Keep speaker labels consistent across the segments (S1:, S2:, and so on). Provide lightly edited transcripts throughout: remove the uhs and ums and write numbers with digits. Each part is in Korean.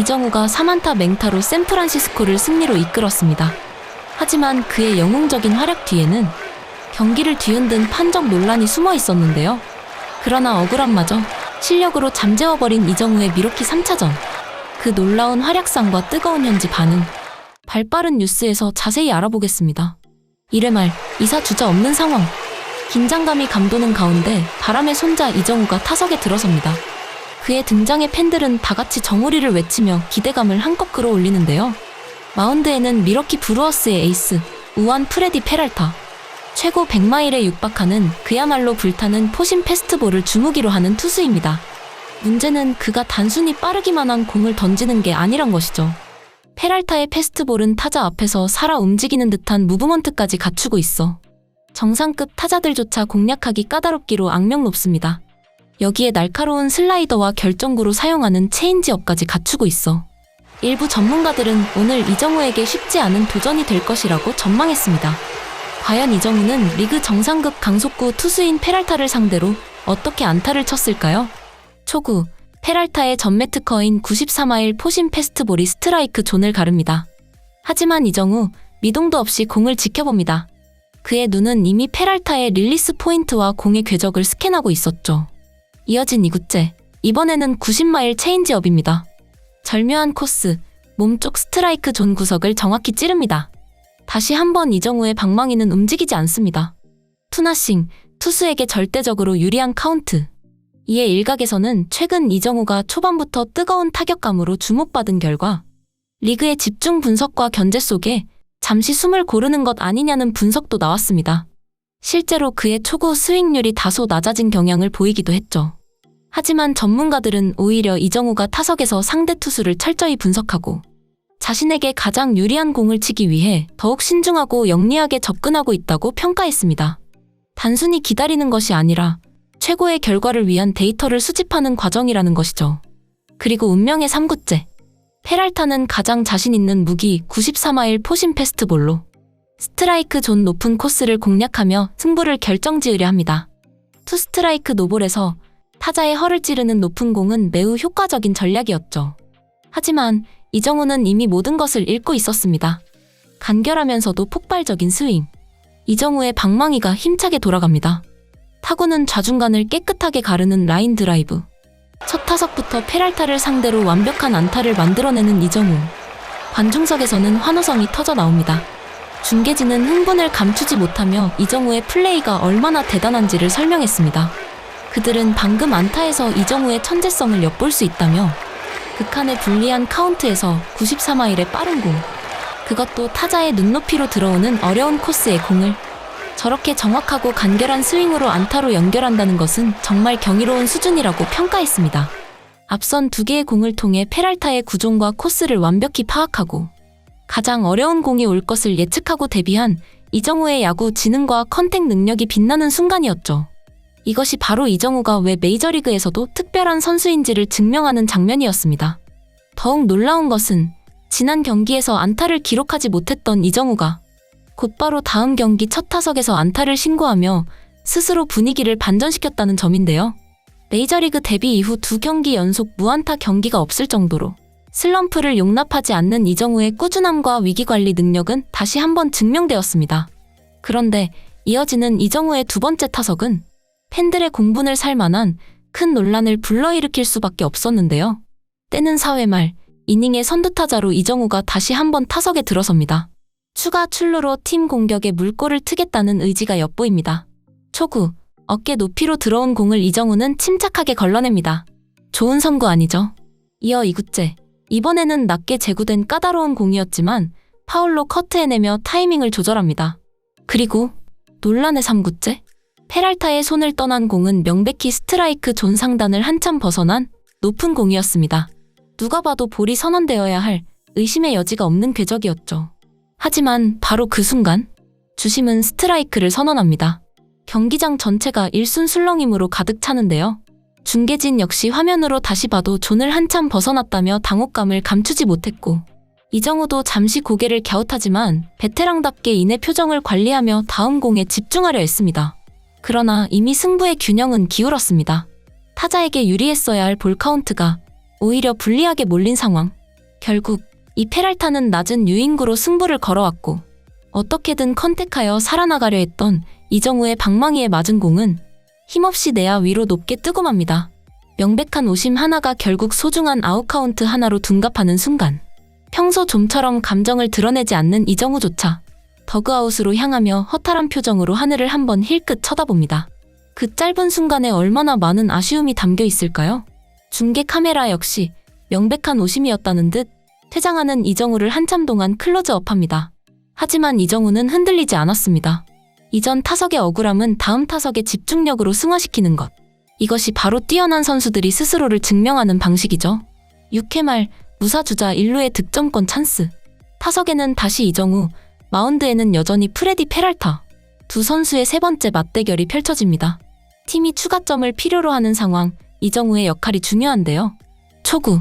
S1: 이정우가 3안타 맹타로 샌프란시스코를 승리로 이끌었습니다. 하지만 그의 영웅적인 활약 뒤에는 경기를 뒤흔든 판정 논란이 숨어 있었는데요. 그러나 억울함마저 실력으로 잠재워버린 이정우의 미로키 3차전. 그 놀라운 활약상과 뜨거운 현지 반응. 발빠른 뉴스에서 자세히 알아보겠습니다. 1회 말 2사 주자 없는 상황. 긴장감이 감도는 가운데 바람의 손자 이정우가 타석에 들어섭니다. 그의 등장에 팬들은 다같이 정우리를 외치며 기대감을 한껏 끌어올리는데요. 마운드에는 미러키 브루어스의 에이스 우완 프레디 페랄타. 최고 100마일에 육박하는 그야말로 불타는 포심 패스트볼을 주무기로 하는 투수입니다. 문제는 그가 단순히 빠르기만 한 공을 던지는 게 아니란 것이죠. 페랄타의 패스트볼은 타자 앞에서 살아 움직이는 듯한 무브먼트까지 갖추고 있어 정상급 타자들조차 공략하기 까다롭기로 악명 높습니다. 여기에 날카로운 슬라이더와 결정구로 사용하는 체인지업까지 갖추고 있어 일부 전문가들은 오늘 이정우에게 쉽지 않은 도전이 될 것이라고 전망했습니다. 과연 이정우는 리그 정상급 강속구 투수인 페랄타를 상대로 어떻게 안타를 쳤을까요? 초구, 페랄타의 전매 특허인 94마일 포심 패스트볼이 스트라이크 존을 가릅니다. 하지만 이정우, 미동도 없이 공을 지켜봅니다. 그의 눈은 이미 페랄타의 릴리스 포인트와 공의 궤적을 스캔하고 있었죠. 이어진 2구째, 이번에는 90마일 체인지업입니다. 절묘한 코스, 몸쪽 스트라이크 존 구석을 정확히 찌릅니다. 다시 한번 이정우의 방망이는 움직이지 않습니다. 투나싱, 투수에게 절대적으로 유리한 카운트. 이에 일각에서는 최근 이정우가 초반부터 뜨거운 타격감으로 주목받은 결과 리그의 집중 분석과 견제 속에 잠시 숨을 고르는 것 아니냐는 분석도 나왔습니다. 실제로 그의 초구 스윙률이 다소 낮아진 경향을 보이기도 했죠. 하지만 전문가들은 오히려 이정우가 타석에서 상대 투수를 철저히 분석하고 자신에게 가장 유리한 공을 치기 위해 더욱 신중하고 영리하게 접근하고 있다고 평가했습니다. 단순히 기다리는 것이 아니라 최고의 결과를 위한 데이터를 수집하는 과정이라는 것이죠. 그리고 운명의 3구째. 페랄타는 가장 자신 있는 무기 94마일 포심 패스트볼로 스트라이크 존 높은 코스를 공략하며 승부를 결정지으려 합니다. 투 스트라이크 노볼에서 타자의 허를 찌르는 높은 공은 매우 효과적인 전략이었죠. 하지만 이정우는 이미 모든 것을 읽고 있었습니다. 간결하면서도 폭발적인 스윙. 이정우의 방망이가 힘차게 돌아갑니다. 타구는 좌중간을 깨끗하게 가르는 라인 드라이브. 첫 타석부터 페랄타를 상대로 완벽한 안타를 만들어내는 이정우. 관중석에서는 환호성이 터져 나옵니다. 중계진은 흥분을 감추지 못하며 이정우의 플레이가 얼마나 대단한지를 설명했습니다. 그들은 방금 안타에서 이정우의 천재성을 엿볼 수 있다며 극한의 불리한 카운트에서 94마일의 빠른 공. 그것도 타자의 눈높이로 들어오는 어려운 코스의 공을 저렇게 정확하고 간결한 스윙으로 안타로 연결한다는 것은 정말 경이로운 수준이라고 평가했습니다. 앞선 2개의 공을 통해 페랄타의 구종과 코스를 완벽히 파악하고 가장 어려운 공이 올 것을 예측하고 대비한 이정우의 야구 지능과 컨택 능력이 빛나는 순간이었죠. 이것이 바로 이정우가 왜 메이저리그에서도 특별한 선수인지를 증명하는 장면이었습니다. 더욱 놀라운 것은 지난 경기에서 안타를 기록하지 못했던 이정우가 곧바로 다음 경기 첫 타석에서 안타를 신고하며 스스로 분위기를 반전시켰다는 점인데요. 메이저리그 데뷔 이후 2경기 연속 무안타 경기가 없을 정도로 슬럼프를 용납하지 않는 이정우의 꾸준함과 위기관리 능력은 다시 한번 증명되었습니다. 그런데 이어지는 이정우의 2번째 타석은 팬들의 공분을 살 만한 큰 논란을 불러일으킬 수밖에 없었는데요. 때는 4회 말 이닝의 선두타자로 이정우가 다시 한번 타석에 들어섭니다. 추가 출루로 팀 공격에 물꼬를 트겠다는 의지가 엿보입니다. 초구, 어깨 높이로 들어온 공을 이정우는 침착하게 걸러냅니다. 좋은 선구 아니죠? 이어 2구째, 이번에는 낮게 제구된 까다로운 공이었지만 파울로 커트해내며 타이밍을 조절합니다. 그리고 논란의 3구째, 페랄타의 손을 떠난 공은 명백히 스트라이크 존 상단을 한참 벗어난 높은 공이었습니다. 누가 봐도 볼이 선언되어야 할 의심의 여지가 없는 궤적이었죠. 하지만 바로 그 순간 주심은 스트라이크를 선언합니다. 경기장 전체가 일순술렁임으로 가득 차는데요. 중계진 역시 화면으로 다시 봐도 존을 한참 벗어났다며 당혹감을 감추지 못했고 이정우도 잠시 고개를 갸웃하지만 베테랑답게 이내 표정을 관리하며 다음 공에 집중하려 했습니다. 그러나 이미 승부의 균형은 기울었습니다. 타자에게 유리했어야 할 볼 카운트가 오히려 불리하게 몰린 상황. 결국 이 페랄타는 낮은 유인구로 승부를 걸어왔고 어떻게든 컨택하여 살아나가려 했던 이정우의 방망이에 맞은 공은 힘없이 내야 위로 높게 뜨고 맙니다. 명백한 오심 하나가 결국 소중한 아웃카운트 하나로 둔갑하는 순간 평소 좀처럼 감정을 드러내지 않는 이정우조차 더그아웃으로 향하며 허탈한 표정으로 하늘을 한번 힐끗 쳐다봅니다. 그 짧은 순간에 얼마나 많은 아쉬움이 담겨 있을까요? 중계 카메라 역시 명백한 오심이었다는 듯 퇴장하는 이정우를 한참 동안 클로즈업합니다. 하지만 이정우는 흔들리지 않았습니다. 이전 타석의 억울함은 다음 타석의 집중력으로 승화시키는 것. 이것이 바로 뛰어난 선수들이 스스로를 증명하는 방식이죠. 6회 말 무사주자 1루의 득점권 찬스. 타석에는 다시 이정우, 마운드에는 여전히 프레디 페랄타. 두 선수의 세 번째 맞대결이 펼쳐집니다. 팀이 추가점을 필요로 하는 상황, 이정우의 역할이 중요한데요. 초구,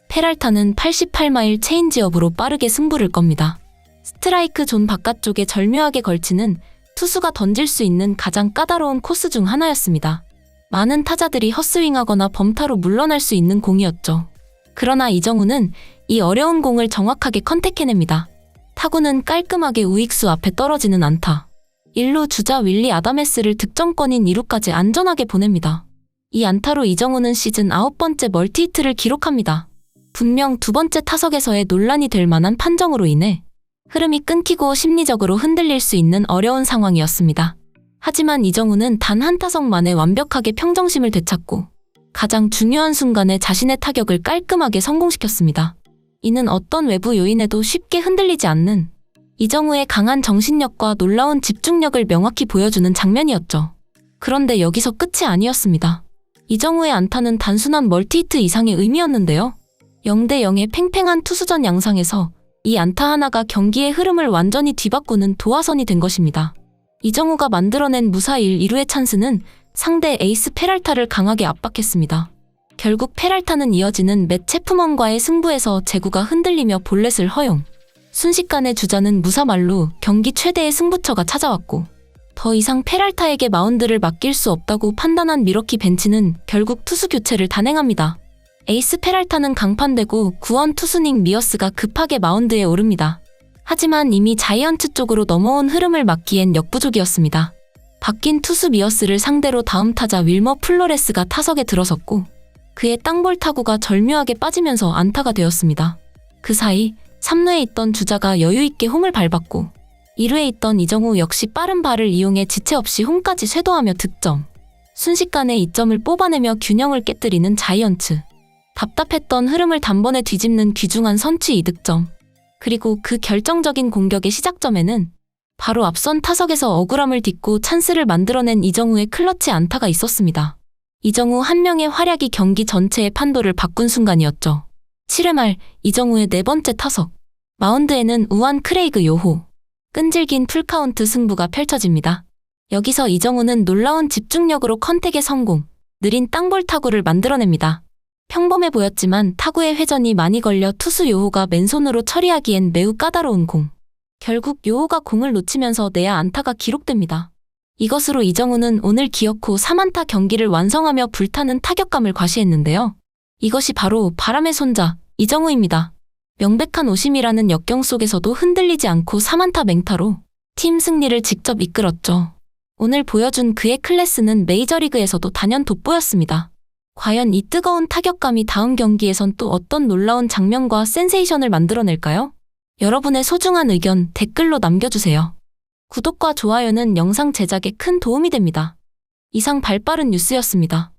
S1: 페랄타는 88마일 체인지업으로 빠르게 승부를 겁니다. 스트라이크 존 바깥쪽에 절묘하게 걸치는 투수가 던질 수 있는 가장 까다로운 코스 중 하나였습니다. 많은 타자들이 헛스윙하거나 범타로 물러날 수 있는 공이었죠. 그러나 이정우는 이 어려운 공을 정확하게 컨택해냅니다. 타구는 깔끔하게 우익수 앞에 떨어지는 안타. 1루 주자 윌리 아다메스를 득점권인 2루까지 안전하게 보냅니다. 이 안타로 이정우는 시즌 9번째 멀티히트를 기록합니다. 분명 두 번째 타석에서의 논란이 될 만한 판정으로 인해 흐름이 끊기고 심리적으로 흔들릴 수 있는 어려운 상황이었습니다. 하지만 이정우는 단 한 타석 만에 완벽하게 평정심을 되찾고 가장 중요한 순간에 자신의 타격을 깔끔하게 성공시켰습니다. 이는 어떤 외부 요인에도 쉽게 흔들리지 않는 이정우의 강한 정신력과 놀라운 집중력을 명확히 보여주는 장면이었죠. 그런데 여기서 끝이 아니었습니다. 이정우의 안타는 단순한 멀티히트 이상의 의미였는데요. 0대 0의 팽팽한 투수전 양상에서 이 안타 하나가 경기의 흐름을 완전히 뒤바꾸는 도화선이 된 것입니다. 이정우가 만들어낸 무사 1-2루의 찬스는 상대 에이스 페랄타를 강하게 압박했습니다. 결국 페랄타는 이어지는 맷 체프먼과의 승부에서 제구가 흔들리며 볼넷을 허용. 순식간에 주자는 무사말로 경기 최대의 승부처가 찾아왔고 더 이상 페랄타에게 마운드를 맡길 수 없다고 판단한 미러키 벤치는 결국 투수 교체를 단행합니다. 에이스 페랄타는 강판되고 구원 투수 닉 미어스가 급하게 마운드에 오릅니다. 하지만 이미 자이언츠 쪽으로 넘어온 흐름을 막기엔 역부족이었습니다. 바뀐 투수 미어스를 상대로 다음 타자 윌머 플로레스가 타석에 들어섰고 그의 땅볼 타구가 절묘하게 빠지면서 안타가 되었습니다. 그 사이 3루에 있던 주자가 여유있게 홈을 밟았고 2루에 있던 이정우 역시 빠른 발을 이용해 지체 없이 홈까지 쇄도하며 득점. 순식간에 2점을 뽑아내며 균형을 깨뜨리는 자이언츠. 답답했던 흐름을 단번에 뒤집는 귀중한 선취 2득점. 그리고 그 결정적인 공격의 시작점에는 바로 앞선 타석에서 억울함을 딛고 찬스를 만들어낸 이정우의 클러치 안타가 있었습니다. 이정우 한 명의 활약이 경기 전체의 판도를 바꾼 순간이었죠. 7회 말 이정우의 네 번째 타석. 마운드에는 우한 크레이그 요호. 끈질긴 풀카운트 승부가 펼쳐집니다. 여기서 이정우는 놀라운 집중력으로 컨택에 성공, 느린 땅볼 타구를 만들어냅니다. 평범해 보였지만 타구의 회전이 많이 걸려 투수 요호가 맨손으로 처리하기엔 매우 까다로운 공. 결국 요호가 공을 놓치면서 내야 안타가 기록됩니다. 이것으로 이정우는 오늘 기어코 3안타 경기를 완성하며 불타는 타격감을 과시했는데요. 이것이 바로 바람의 손자, 이정우입니다. 명백한 오심이라는 역경 속에서도 흔들리지 않고 3안타 맹타로 팀 승리를 직접 이끌었죠. 오늘 보여준 그의 클래스는 메이저리그에서도 단연 돋보였습니다. 과연 이 뜨거운 타격감이 다음 경기에선 또 어떤 놀라운 장면과 센세이션을 만들어낼까요? 여러분의 소중한 의견 댓글로 남겨주세요. 구독과 좋아요는 영상 제작에 큰 도움이 됩니다. 이상 발빠른 뉴스였습니다.